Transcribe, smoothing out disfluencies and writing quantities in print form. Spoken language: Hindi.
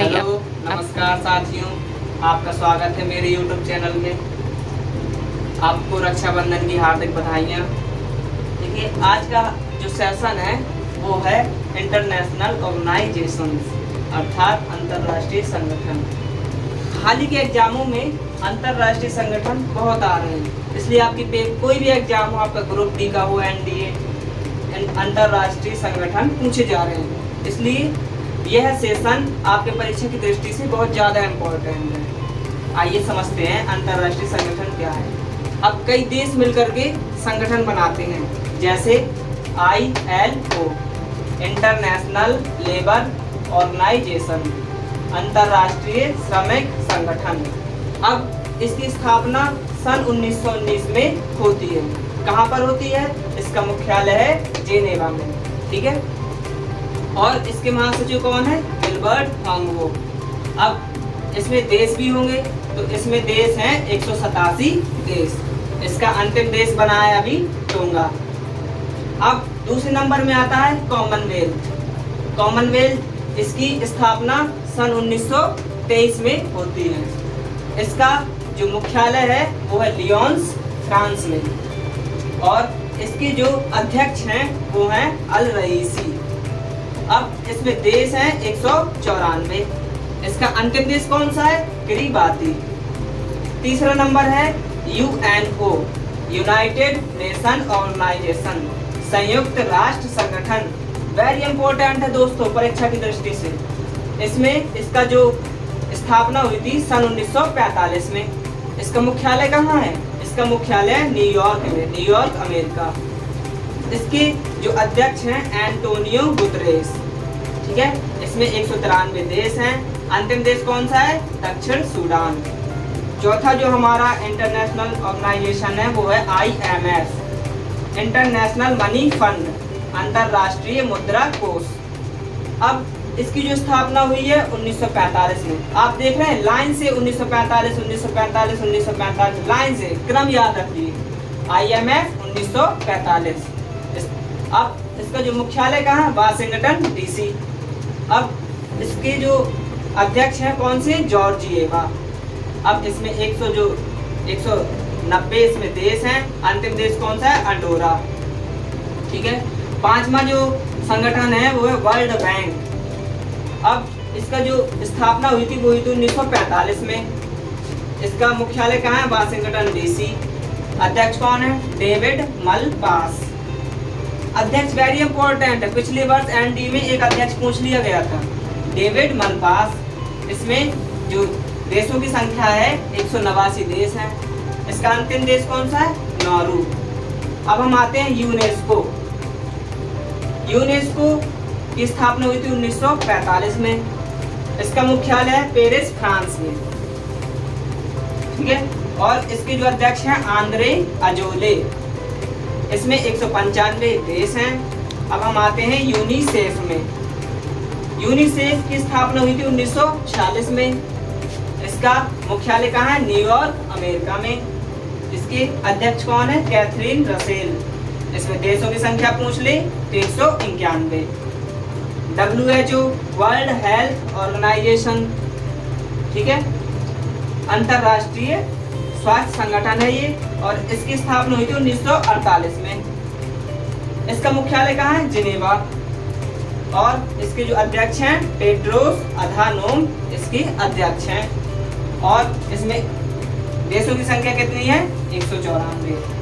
बताइए हेलो, आप। नमस्कार साथियों, आपका स्वागत है मेरे YouTube चैनल में। आपको रक्षाबंधन की हार्दिक बधाइयाँ। देखिए, आज का जो सेशन है वो है इंटरनेशनल ऑर्गेनाइजेशन अर्थात अंतर्राष्ट्रीय संगठन। हाल ही के एग्जामों में अंतर्राष्ट्रीय संगठन बहुत आ रहे हैं, इसलिए आपकी कोई भी एग्जाम हो, आपका ग्रुप डी का हो, NDA, अंतर्राष्ट्रीय संगठन पूछे जा रहे हैं। इसलिए यह सेशन आपके परीक्षा की दृष्टि से बहुत ज़्यादा इम्पोर्टेंट है। आइए समझते हैं अंतर्राष्ट्रीय संगठन क्या है। अब कई देश मिलकर के संगठन बनाते हैं, जैसे ILO इंटरनेशनल लेबर ऑर्गेनाइजेशन, अंतर्राष्ट्रीय श्रमिक संगठन। अब इसकी स्थापना सन 1919 में होती है। कहाँ पर होती है? इसका मुख्यालय है जेनेवा में, ठीक है। और इसके महासचिव कौन है? गिलबर्ट हांगवो। अब इसमें देश भी होंगे, तो इसमें देश हैं 187 देश। इसका अंतिम देश बना है अभी टोंगा। अब दूसरे नंबर में आता है कॉमनवेल्थ। कॉमनवेल्थ इसकी स्थापना सन 1923 में होती है। इसका जो मुख्यालय है वो है लियोन्स, फ्रांस में। और इसके जो अध्यक्ष हैं वो हैं अल रईसी। अब इसमें देश हैं 194। इसका अंतिम देश कौन सा है? किरिबाती। तीसरा नंबर है UNO यूनाइटेड नेशन ऑर्गेनाइजेशन, संयुक्त राष्ट्र संगठन। वेरी इंपॉर्टेंट है दोस्तों परीक्षा की दृष्टि से। इसमें इसका जो स्थापना हुई थी सन 1945 में। इसका मुख्यालय कहाँ है? इसका मुख्यालय न्यूयॉर्क में, न्यूयॉर्क अमेरिका। इसके जो अध्यक्ष हैं एंटोनियो गुतरेस, ठीक है। इसमें 193 देश हैं। अंतिम देश कौन सा है? दक्षिण सूडान। चौथा जो हमारा इंटरनेशनल ऑर्गेनाइजेशन है वो है IMF इंटरनेशनल मनी फंड, अंतर्राष्ट्रीय मुद्रा कोष। अब इसकी जो स्थापना हुई है 1945 में। आप देख रहे हैं लाइन से 1945 1945 1945 लाइन से क्रम याद रखिए। IMF 1945। अब इसका जो मुख्यालय कहाँ है? Washington DC। अब इसके जो अध्यक्ष हैं कौन से? जॉर्जिएवा। अब इसमें 190 इसमें देश हैं। अंतिम देश कौन सा है? अंडोरा, ठीक है। पांचवा जो संगठन है वो है वर्ल्ड बैंक। अब इसका जो स्थापना हुई थी वो हुई थी 1945 में। इसका मुख्यालय कहाँ है? Washington DC। अध्यक्ष कौन है? David Malpass. अध्यक्ष वेरी इंपॉर्टेंट है, पिछले वर्ष ND में एक अध्यक्ष पूछ लिया गया था, डेविड मलपास। इसमें जो देशों की संख्या है 189 देश हैं। इसका अंतिम देश कौन सा है? नारू। अब हम आते हैं यूनेस्को। यूनेस्को की स्थापना हुई थी 1945 में। इसका मुख्यालय है पेरिस, फ्रांस में, ठीक है। और इसके जो अध्यक्ष हैं आंद्रे अजोले। इसमें 195 देश हैं। अब हम आते हैं यूनिसेफ में। यूनिसेफ की स्थापना हुई थी 1946 में। इसका मुख्यालय कहाँ है? न्यूयॉर्क अमेरिका में। इसके अध्यक्ष कौन है? Catherine Russell. इसमें देशों की संख्या पूछ ले तो 191। WHO वर्ल्ड हेल्थ ऑर्गेनाइजेशन, ठीक है, अंतर्राष्ट्रीय स्वास्थ्य संगठन है ये। और इसकी स्थापना हुई थी 1948 में। इसका मुख्यालय कहाँ है? जिनेवा। और इसके जो अध्यक्ष हैं टेड्रोस अधानोम इसके अध्यक्ष हैं। और इसमें देशों की संख्या कितनी है? 194।